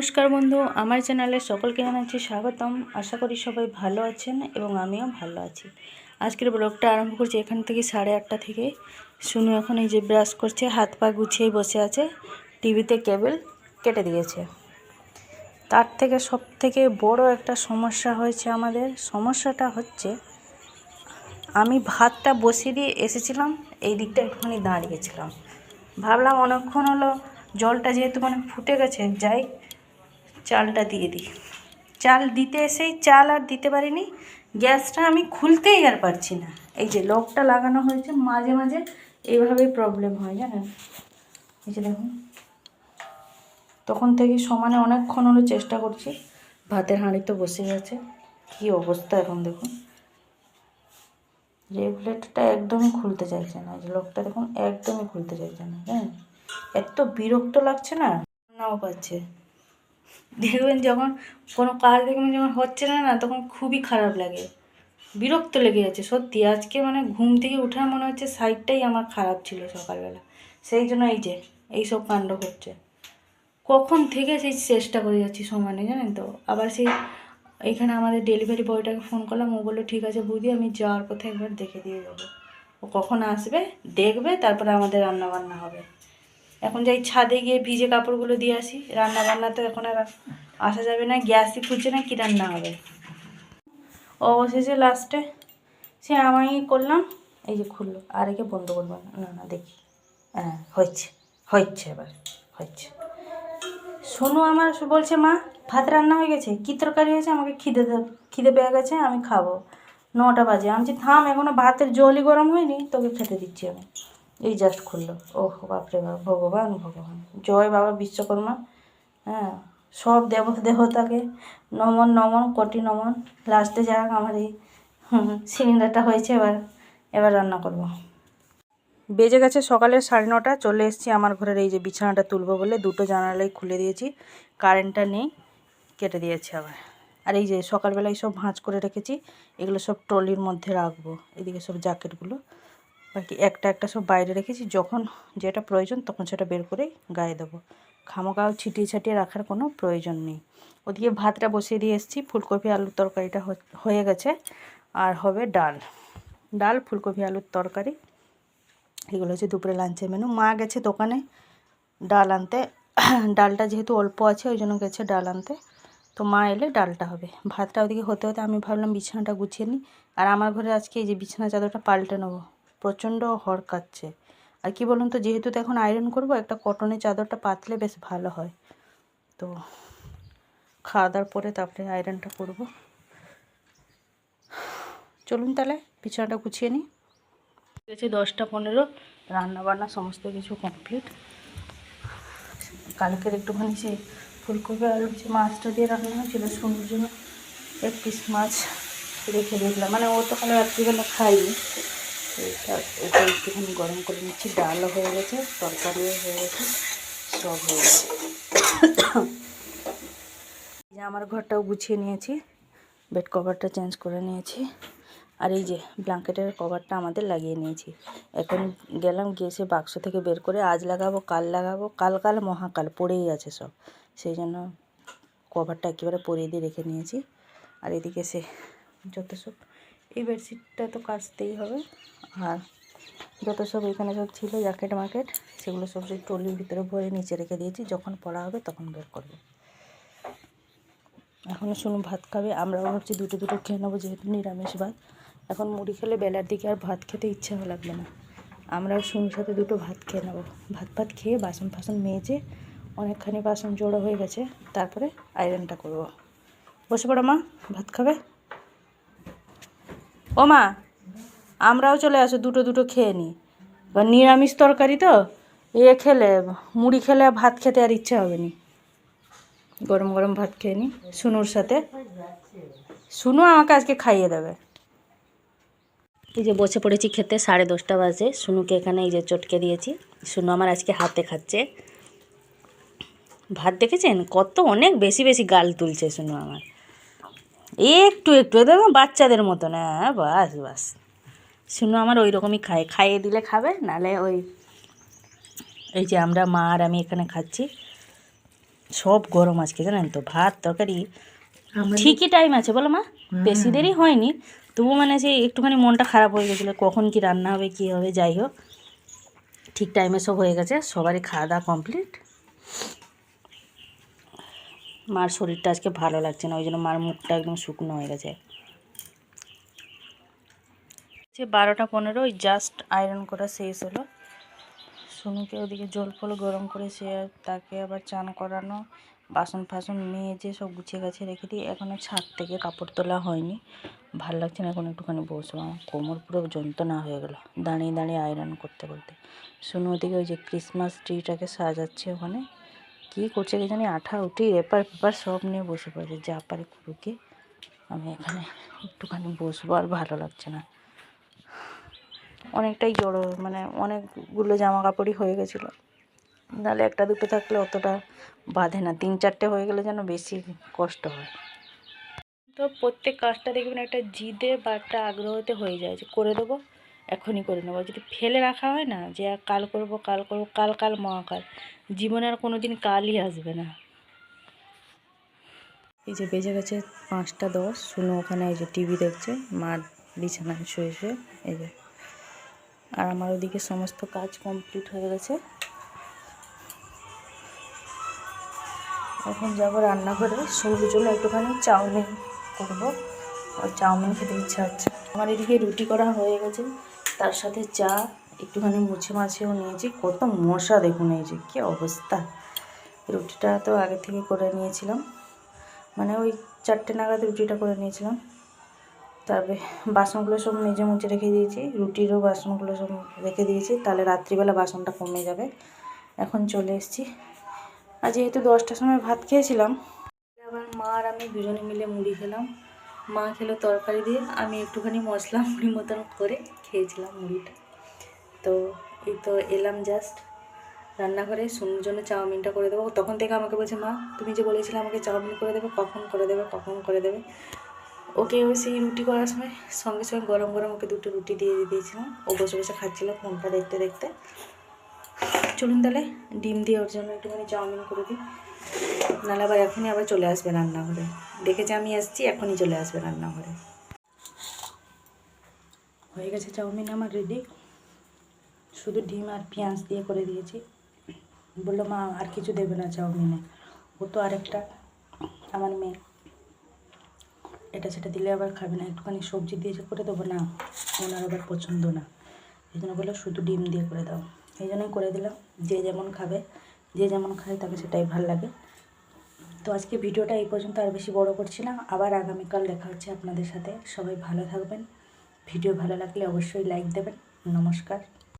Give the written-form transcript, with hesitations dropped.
নমস্কার বন্ধু, আমার চ্যানেলে সকলকে জানাচ্ছি স্বাগতম। আশা করি সবাই ভালো আছেন এবং আমিও ভালো আছি। আজকের ব্লগটা আরম্ভ করছি এখান থেকে 8:30 থেকে। শুনু এখন এই যে ব্রাশ করছে, হাত পা গুছিয়েই বসে আছে, টিভিতে কেবল কেটে দিয়েছে। তার থেকে সব থেকে বড় একটা সমস্যা হয়েছে আমাদের। সমস্যাটা হচ্ছে আমি ভাতটা বসিয়ে দিয়ে এসেছিলাম, এই দিকটা একটুখানি দাঁড়িয়েছিলাম, ভাবলাম অনেকক্ষণ হলো জলটা যেহেতু ফুটে গেছে, যাই চালটা দিয়ে দিই। চাল দিতে এসেই চাল আর দিতে পারিনি, গ্যাসটা আমি খুলতেই আর পারছি না। এই যে লকটা লাগানো হয়েছে, মাঝে মাঝে এইভাবেই প্রবলেম হয় জানেন। এই যে দেখুন, তখন থেকে সমানে অনেকক্ষণ হলো চেষ্টা করছি। ভাতের হাঁড়ি তো বসে গেছে, কী অবস্থা এখন দেখুন। রেগুলেটরটা একদমই খুলতে চাইছে না, এই যে লকটা দেখুন একদমই খুলতে চাইছে না। হ্যাঁ, এত বিরক্ত লাগছে না, নাও পাচ্ছে। দেখবেন যখন কোনো কাজ দেখবেন যখন হচ্ছে না না, তখন খুবই খারাপ লাগে, বিরক্ত লেগে যাচ্ছে সত্যি। আজকে ঘুম থেকে উঠে মনে হচ্ছে সাইডটাই আমার খারাপ ছিল সকালবেলা, সেই জন্য এই যে এইসব কাণ্ড করছে। কখন থেকে সেই চেষ্টা করে যাচ্ছি সমানে জানেন তো। আবার সেই এইখানে আমাদের ডেলিভারি বয়টাকে ফোন করলাম, ও বললো ঠিক আছে বৌদি, আমি যাওয়ার পথে একবার দেখে দিয়ে যাবো। ও কখন আসবে দেখবে, তারপরে আমাদের রান্না বান্না হবে। এখন যাই ছাদে গিয়ে ভিজে কাপড়গুলো দিয়ে আসি, রান্না বান্না তো এখন আর আসা যাবে না, গ্যাসই খুঁজছে না, কী রান্না হবে। অবশেষে লাস্টে সে আমি করলাম, এই যে খুললো, আর একে বন্ধ করবো না, না দেখি। হ্যাঁ হচ্ছে হচ্ছে, এবার হচ্ছে। শোনো আমার বলছে, মা ভাত রান্না হয়ে গেছে, কী তরকারি হয়েছে, আমাকে খিদে পেয়ে গেছে, আমি খাবো। 9টা বাজে। আমি বলছি থাম, এখনও ভাতের জলই গরম হয়নি, তোকে খেতে দিচ্ছি আমি। এই জাস্ট খুললো। ওহ বাপরে বাপ, ভগবান ভগবান, জয় বাবা বিশ্বকর্মা। হ্যাঁ, সব দেবতাকে নমন নমন কোটি নমন। লাস্টে যাক আমার এই সিলিন্ডারটা হয়েছে, এবার রান্না করব। বেজে গেছে সকালে 9:30। চলে এসেছি আমার ঘরের এই যে বিছানাটা তুলবো বলে, দুটো জানালাই খুলে দিয়েছি, কারেন্টটা নেই, কেটে দিয়েছি আবার। আর এই যে সকালবেলায় সব ভাঁজ করে রেখেছি, এগুলো সব ট্রলির মধ্যে রাখবো। এদিকে সব জ্যাকেটগুলো, বাকি একটা একটা সব বাইরে রেখেছি, যখন যেটা প্রয়োজন তখন সেটা বের করে গায়ে দেবো। খামোখাও ছিটিয়ে ছাটিয়ে রাখার কোনো প্রয়োজন নেই। ওদিকে ভাতটা বসিয়ে দিয়ে এসেছি, ফুলকপি আলুর তরকারিটা হয়ে গেছে, আর হবে ডাল ফুলকপি আলুর তরকারি। এগুলো হচ্ছে দুপুরে লাঞ্চের মেনু। মা গেছে দোকানে ডাল আনতে, ডালটা যেহেতু অল্প আছে ওই জন্য গেছে ডাল আনতে, তো মা এলে ডালটা হবে। ভাতটা ওদিকে হতে হতে আমি ভাবলাম বিছানাটা গুছিয়ে নিই। আর আমার ঘরে আজকে এই যে বিছানা চাদরটা পাল্টে নেবো, প্রচণ্ড হড়কাচ্ছে। আর কি বলুন তো, যেহেতু তো এখন আয়রন করবো, একটা কটনের চাদরটা পাতলে বেশ ভালো হয়। তো খাওয়া দাওয়ার পরে তারপরে আয়রনটা করব। চলুন তাহলে বিছানাটা গুছিয়ে নিই। গেছে 10টা 15, রান্নাবান্না সমস্ত কিছু কমপ্লিট। কালকের একটুখানি সেই ফুলকপি আলু যে মাছটা দিয়ে রান্না হয়েছিল, সুন্দর জন্য 1 পিস মাছ রেখে দেখলাম, ও তো কালে রাত্রিবেলা খাইনি। এটা একটুখানি গরম করে নিচ্ছি। ডালও হয়ে গেছে, তরকারিও হয়ে গেছে, সব হয়ে গেছে। আমার ঘরটাও গুছিয়ে নিয়েছি, বেড কভারটা চেঞ্জ করে নিয়েছি, আর এই যে ব্ল্যাঙ্কেটের কভারটা আমাদের লাগিয়ে নিয়েছি। এখন গেলাম, গিয়ে সে বাক্স থেকে বের করে আজ লাগাবো কাল লাগাবো, কাল মহাকাল পড়েই আছে সব, সেই জন্য কভারটা একেবারে পরিয়ে দিয়ে রেখে নিয়েছি। আর এদিকে সে যত সব, এই বেডশিটটা তো কাচতেই হবে, আর যত সব এখানে সব ছিল জ্যাকেট মার্কেট, সেগুলো সব সেই ট্রলির ভিতরে ভরে নিচে রেখে দিয়েছি, যখন পড়া হবে তখন বের করবো। এখনও শুনু ভাত খাবে, আমরাও ভাবছি দুটো খেয়ে নেবো, যেহেতু নিরামিষ ভাত। এখন মুড়ি খেলে বেলার দিকে আর ভাত খেতে ইচ্ছা লাগবে না, আমরাও শুনুর সাথে দুটো ভাত খেয়ে নেবো। ভাত খেয়ে বাসন ফাসন মেজে, অনেকখানি বাসন জড়ো হয়ে গেছে, তারপরে আয়রনটা করব। বসে পড়ো মা, ভাত খাবে। ও মা, আমরাও চলে আসো, দুটো খেয়ে নিই। নিরামিষ তরকারি তো, খেলে মুড়ি খেলে ভাত খেতে আর ইচ্ছা হবে না। গরম গরম ভাত খেয়ে নিই শুনুর সাথে, শুনু আমাকে আজকে খাইয়ে দেবে। এই যে বসে পড়েছি খেতে, 10:30 বাজে। শুনুকে এখানে এই যে চটকে দিয়েছি, শুনু আমার আজকে হাতে খাচ্ছে ভাত। দেখেছেন কত অনেক বেশি বেশি গাল তুলছে শুনু আমার, একটু একদম বাচ্চাদের মতন। হ্যাঁ বাস শুনু আমার ওই রকমই খাইয়ে দিলে খাবে, নাহলে এই যে আমরা মা আর আমি এখানে খাচ্ছি। সব গরম আজকে, জানেন তো। ভাত তরকারি ঠিকই টাইম আছে, বলো মা, বেশি দেরি হয়নি। তবু মানে সেই একটুখানি মনটা খারাপ হয়ে গেছিলো, কখন কি রান্না হবে কী হবে। যাই হোক, ঠিক টাইমে সব হয়ে গেছে, সবারই খাওয়া দাওয়া কমপ্লিট। মার শরীরটা আজকে ভালো লাগছে না, ওই জন্য মার মুখটা একদম শুকনো হয়ে গেছে। 12টা 15, ওই জাস্ট আয়রন করা শেষ হলো। সোনুকে ওদিকে জল ফল গরম করে সে তাকে আবার চান করানো, বাসন ফাসন মেজে সব গুছিয়ে গাছিয়ে রেখে দিই। এখনও ছাদ থেকে কাপড় তোলা হয়নি, ভাল লাগছে না। এখন একটুখানি বসবো, আমার কোমর পুরো যন্ত্রণা হয়ে গেল দাঁড়িয়ে দাঁড়িয়ে আয়রন করতে করতে। সোনু ওদিকে ওই যে ক্রিসমাস ট্রিটাকে সাজাচ্ছে, ওখানে কী করছে কি জানি, আঠা উঠি রেপার পেপার সব নিয়ে বসে পড়েছে। যা পারে কুরুকে, আমি এখানে একটুখানি বসবো, আর ভালো লাগছে না। অনেকটাই জড়ো, মানে অনেকগুলো জামা কাপড়ই হয়ে গেছিলো, নাহলে একটা দুটো থাকলে অতটা বাঁধে না, 3-4টে হয়ে গেলে যেন বেশি কষ্ট হয়। তো প্রত্যেক কাজটা দেখবেন একটা জিদে বা একটা আগ্রহতে হয়ে যায়, যে করে দেবো, এখনই করে নেবো। যদি ফেলে রাখা হয় না, যে কাল করবো কাল করবো, কাল কাল মহাকাল, জীবনে আর কোনো দিন কালই আসবে না। এই যে বেজে গেছে 5টা 10, শুনো ওখানে এই যে টিভি দেখছে, মা বিছানায় শুয়ে শুয়ে, এই যে। আর আমার ওদিকে সমস্ত কাজ কমপ্লিট হয়ে গেছে। এখন যাবো রান্নাঘরে, সবুর জন্য একটুখানি চাউমিন করবো, আর চাউমিন খেতে ইচ্ছা হচ্ছে। আমার এদিকে রুটি করা হয়ে গেছে, তার সাথে চা, একটুখানি মুছে মাছেও নিয়েছি। কত মশা দেখুন, এই যে কী অবস্থা। রুটিটা তো আগে থেকে করে নিয়েছিলাম, মানে ওই 4টে নাগাদ রুটিটা করে নিয়েছিলাম। তারপরে বাসনগুলো সব মেজে মুছে রেখে দিয়েছি, রুটিরও বাসনগুলো সব রেখে দিয়েছি, তাহলে রাত্রিবেলা বাসনটা কমে যাবে। এখন চলে এসেছি, আর যেহেতু 10টার সময় ভাত খেয়েছিলাম, আবার মা আর আমি দুজনে মিলে মুড়ি খেলাম। মা খেলো তরকারি দিয়ে, আমি একটুখানি মশলা মুড়ি মতন করে খেয়েছিলাম মুড়িটা। তো এই তো এলাম জাস্ট রান্নাঘরে, সোনুর জন্য চাউমিনটা করে দেবো। তখন থেকে আমাকে বলছে, মা তুমি যে বলেছিলে আমাকে চাউমিন করে দেবে, কখন করে দেবে, কখন করে দেবে। ওকে ওই সেই রুটি করার সময় সঙ্গে সঙ্গে গরম গরম ওকে 2টো রুটি দিয়ে দিয়েছিলাম, ও বসে বসে খাচ্ছিলো ফোনটা দেখতে দেখতে। চলুন তাহলে ডিম দিয়ে ওর জন্য একটুখানি চাউমিন করে দিই, নাহলে আবার এখনই আবার চলে আসবে রান্নাঘরে। দেখেছে আমি আসছি, এখনই চলে আসবে রান্নাঘরে। হয়ে গেছে চাউমিন আমার রেডি, শুধু ডিম আর পেঁয়াজ দিয়ে করে দিয়েছি। বললো মা আর কিছু দেবে না চাউমিনে। ও তো আরেকটা আমার মেয়ে, এটা সেটা দিলে আবার খাবে না, একটুখানি সবজি দিয়ে যে করে দেবো না, ওনার আবার পছন্দ না। এই জন্য বললো শুধু ডিম দিয়ে করে দাও, এই জন্যই করে দিলাম। যে যেমন খাবে, যে যেমন খায় তাকে সেটাই ভালো লাগে। তো আজকে ভিডিওটা এই পর্যন্ত, আর বেশি বড় করছি না। আবার আগামীকাল দেখা হচ্ছে আপনাদের সাথে। সবাই ভালো থাকবেন, ভিডিও ভালো লাগলে অবশ্যই লাইক দেবেন। নমস্কার।